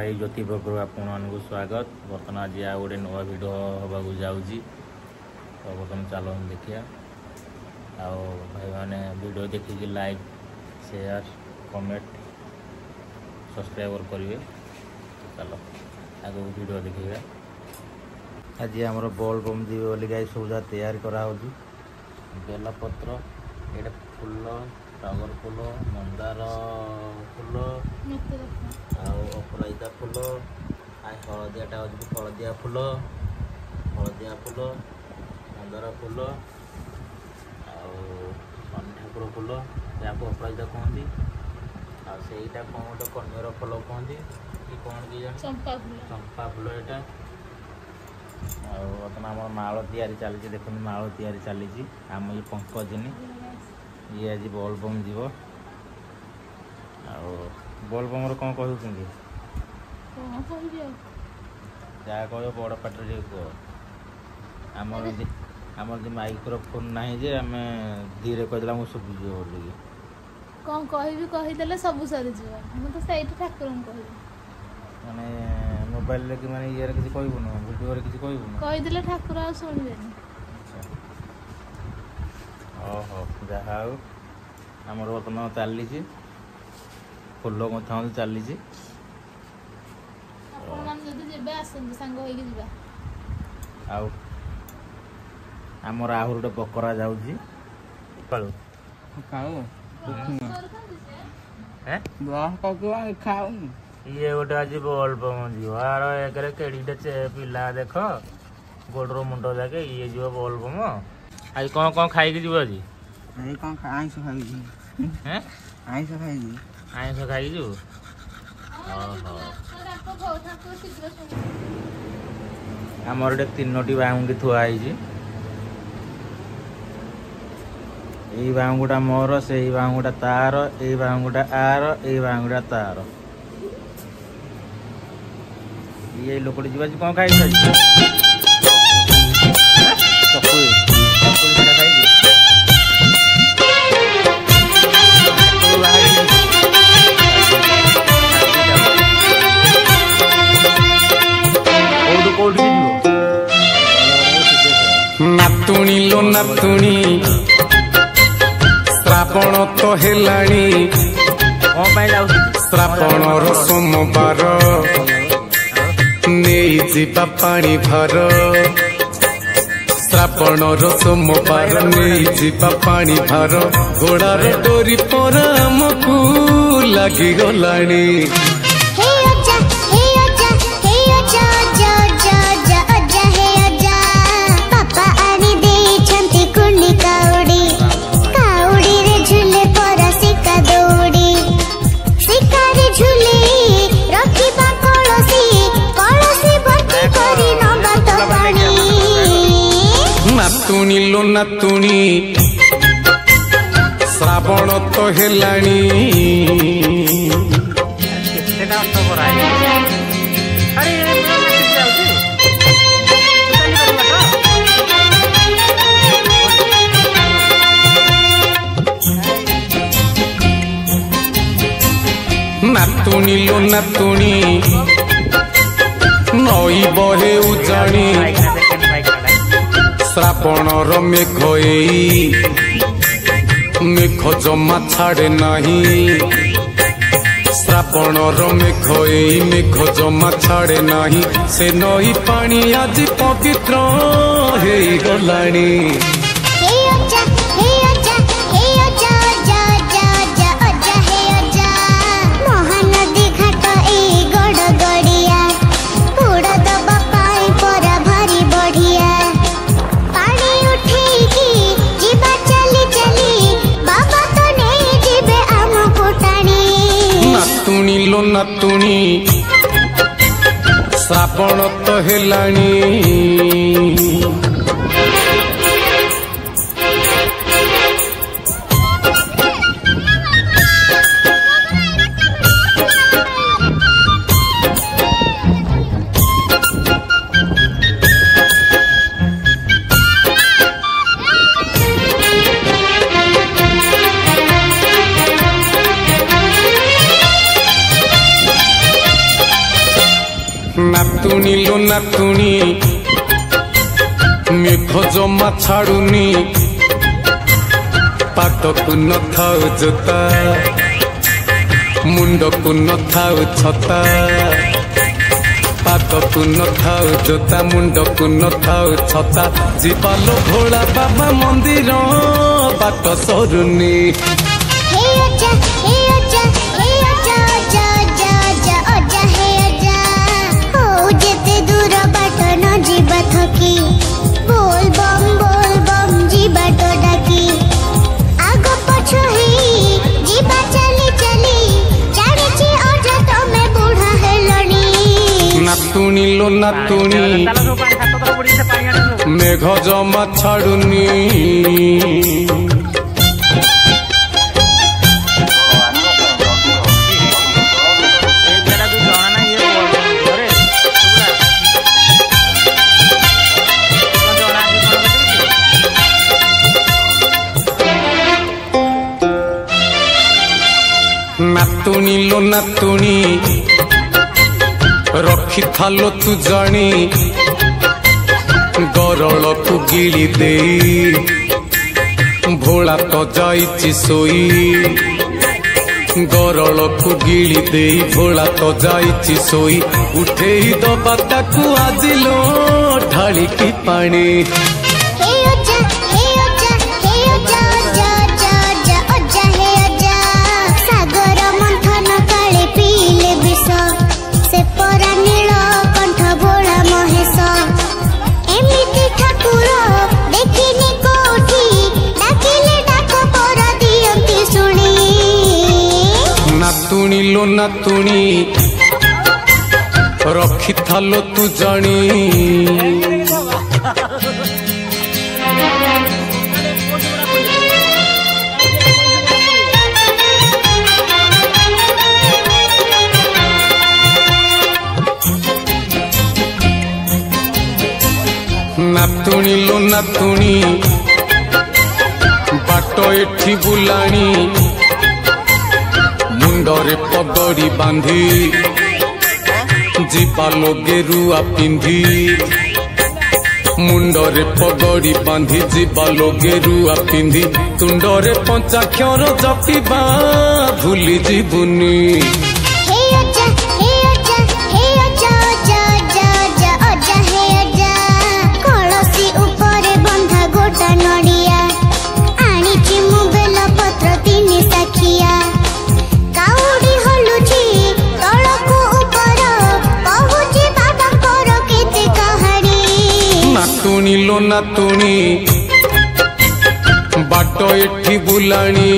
भाई ज्योति प्रभु आपको स्वागत। बर्तमान आज आ गोटे नुआ भिड हवा जाऊँगी तो बर्तमान चलो देखिए आओ भाई मैंने वीडियो देखिए लाइक शेयर कमेंट सब्सक्राइब करेंगे। चलो आगे वीडियो देखिए। आज आमर बॉल बम जी बोली गाई सौदा तैयार करा बेलपत्र ये फूल टगर फूल मंदार फूल अपराजिता फूल हलदियाटा हूँ हलदिया फूल मंदार फूल शनि ठाकुर फूल या अपराजिता कहती आईटा कौन गोटे कन्यर फल कहती कि कौन कि चंपा फूल यहाँ बर्तमान आम माल तैयारी चली देखते माल तैयारी चली आम ये पंकजनी ये आज बोलबम जीव बोलबम कौन कहते जहाँ कह बड़ पाटे कह आमर जो माइक्रोफोन ना जे आम धीरे कहदेला मुझे शुभुज बोलिकी कौन कहीदेले सब सरी तो सही ठाकुर माने मोबाइल कि माने ये किसी कहबुन वीडियो किसी कहबुन कहीदेले ठाकुर आ शुणवेनि। ओहो जहाँ आमर बर्तमान चली फुल चली आमर आहु गोटे बकरा जाऊँगी ये गोटे आज बोलबम जीव आर एक केड़ीटे पिला देख गोड़ मुंड जाके ये जीव बोलबम आज कौन कौन खाई जीव आज आइस खाई जीव आमर गोटे 3टी बांगुड़ी थुआई यही बांगुड़ा मोर से बांगुड़ा तार यही बांगुड़ा आर यही बांगुड़ा तार ये लोकटी जीवा कौन खाई नातुणी लो नातुणी श्रावण तो हेलाणी श्रावण रो सोमवार नहीं जीवा पानी भर श्रावण रो सोमवार नहीं जीवा पानी भर घोड़ार डोरी पर आमकू लगी गलाणी नातुणी लो नातुणी श्रावण तो हेलाणी नातुणी लो नातुणी नई बहे उजाणी श्रावण मेघ मेघ जमा छाड़े नहीं श्रावण मेघ जमा छाड़े नहीं से नई पानी आज पवित्र हे गलाणी नातुणी लो नातुणी श्रावण तो हेलाणी नातुणी लो नातुणी मेघ जमा छाड़ुनी पादकु न थाउ जोता मुंडकु न थाउ छता पादकु न थाउ जोता मुंडकु न थाउ छता जीवालो भोला बाबा मंदिर बाट सरुनी नातुणी लो नातुणी मेघ जमा छाड़ुनी नातुणी लो नातुणी रखी थालो तू जानी गरल को गिली दे भोला तो जाइची सोई गरल को गिली दे भोला तो जाइची सोई उठे दबा ताकू आजिलो ढाली की पानी नातुणी लो नातुणी रखी थालो तू जानी नातुणी लो नातुणी बाट एठी बुलानी मुंडरे पगड़ी बांधी जीवालो गेरुआ पिंधी मुंडरे पगड़ी बांधी जीवालो गेरुआ पिंधी तुंडरे पंचाक्षर जपिबा भूली जीवुनी नातुणी लो नातुणी बाट एठी बुलानी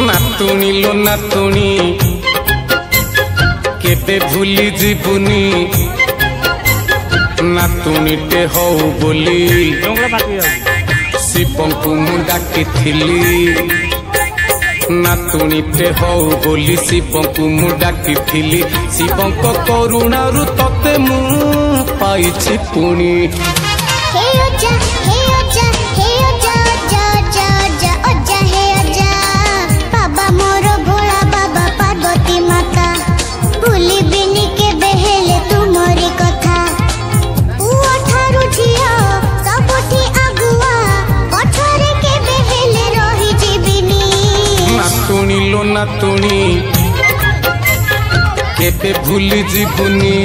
नातुणी लो नातुणी केबे भूली जीवुनी नातुणी टे हो बोली शिवं को मु डाकिथिली नातुणी टे हो बोली शिवं को मु डाकिथिली शिवं को करुणारु तते मु पाइछि पुणी नातुणी लो नातुणी केबे भूली जीवुनी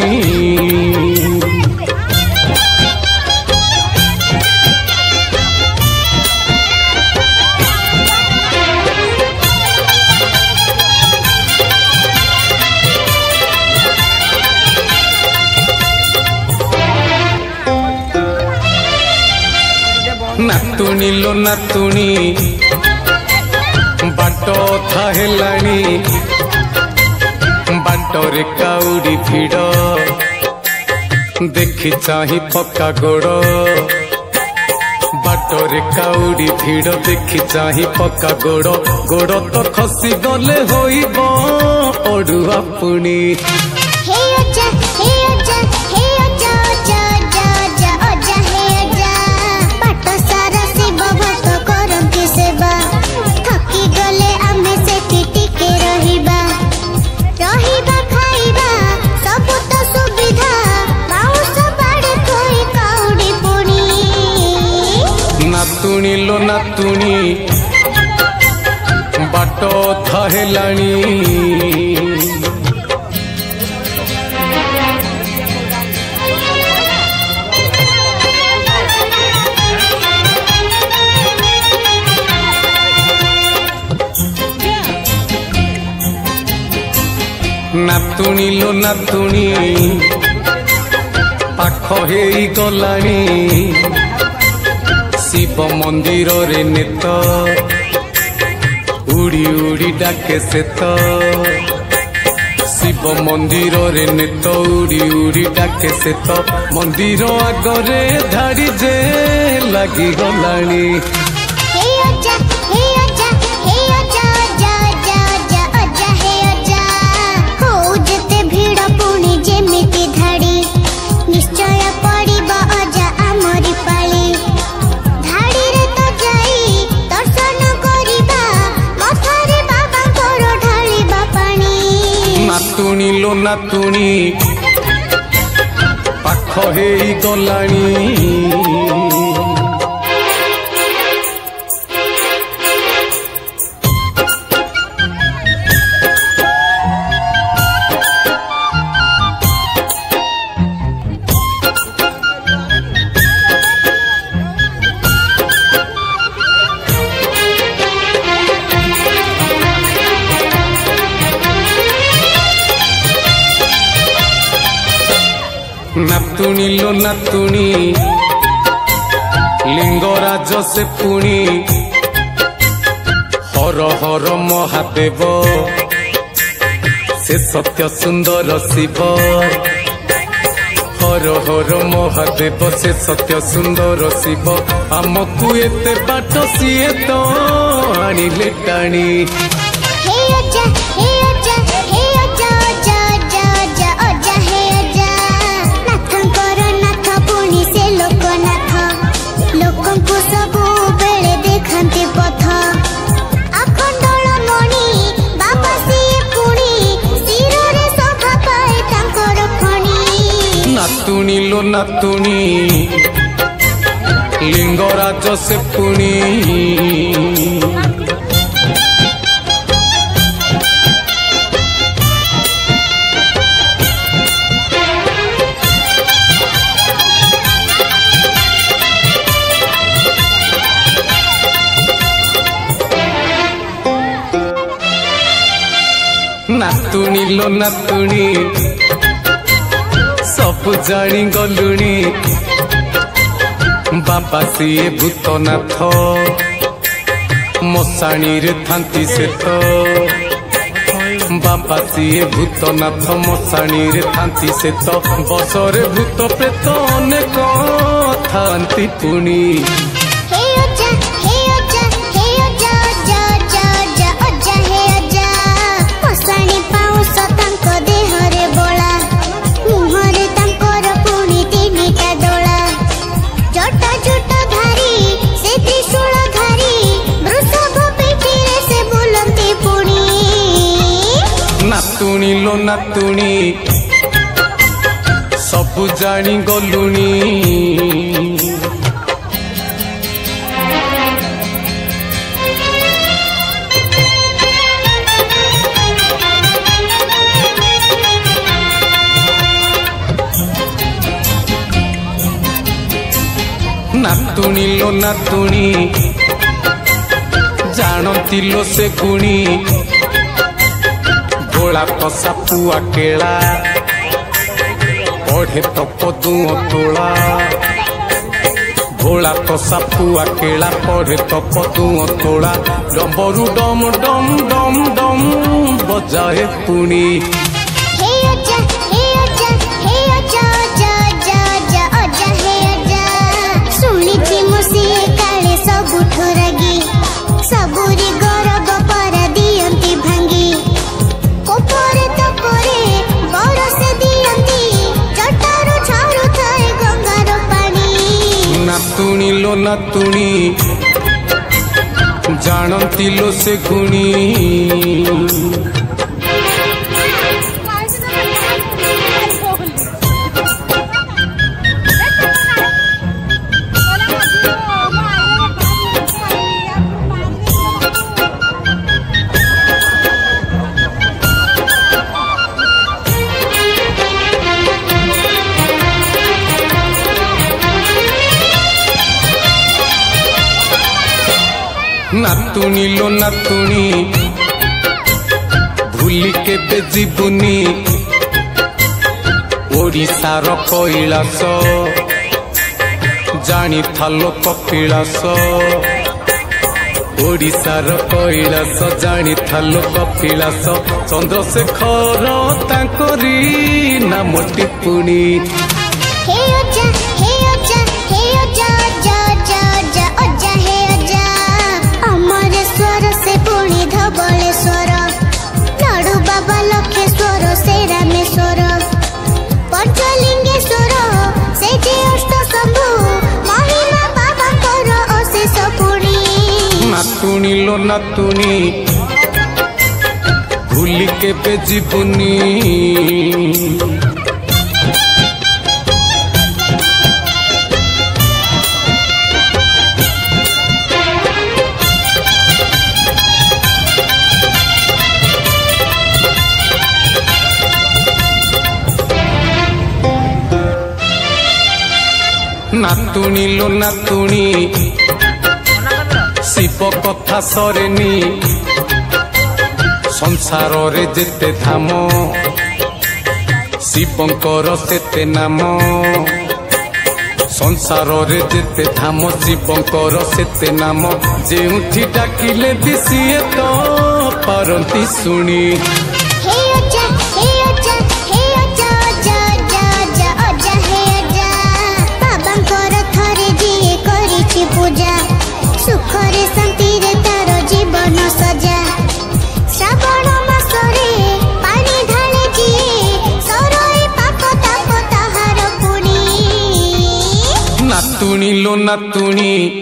नातुणी लो नातुणी बाट था हेलानी बाटरे काउडी भिड़ देखी चाही पक्का गोड़ बाटरे काउडी भिड़ देखी चाही पक्का गोड़ गोड़ तो खसी गले होइब ओडुआ पुणी नातुणी लो नातुणी बाट थहेलाणी नातुणी लो नातुणी पाख हेई गलाणी शिव मंदिर रे नेत उड़ी उड़ी डाके से तो शिव मंदिर रे नेत उड़ी उड़ी डाके से तो मंदिर आगरे धाड़ी जे लगी गलाणी नातुणी लो नातुणी पाख हेई गलाणी नातुणी लो नातुणी लिंगराज से पुणी हर हर महादेव से सत्य सुंदर शिव हर हर महादेव से सत्य सुंदर शिव आमकु एते बाट सीए तो आनिले टाणी नातुणी लो नातुणी लिंगराज से पुणी नातुणी लो नातुणी सब जानी गलुणी बाबा सीए भूतनाथ मशाणी रे थांती से तो बाबा सीए भूतनाथ मशाणी रे थांती से तो बसरे भूत प्रेत अनेक थांती पुणी नातुणी लो नातुणी सब जानी गलुणी नातुणी लो नातुणी जानती लो से गुणी भोला तो सापुआ केला पढ़े तो पदुओ तोला भोला तो सापुआ केला पढ़े तो पदुओ तोला डम्बरू डम डम डम डम बजाए पुणी शुणी मुसी काले नातुणी जानती लो से गुणी नातुणी लो नातुणी भूली के बेजीबुनी ओडिशार कैलास जानी थालो कपिलास ओडिशार कैलास जानी थालो कपिलास चंद्रशेखर तांकरी नाम टिप्पुणी नातुणी लो नातुणी भूली के बेजीबुनी नातुणी लो नातुणी शिव कथा सरेनी संसार रे जेते धाम शिवंकर सेते नाम संसार रे जेते धाम शिवंकर सेते नाम जेउठी डाकिले दिसिए तो पारंती सुनी पूजा सुखरे शांति रे तार जीवन सजा श्रावण मासरे पानी ढाले जिए सरोए पाप ताप ताहार पुणी नातुणी लो नातुणी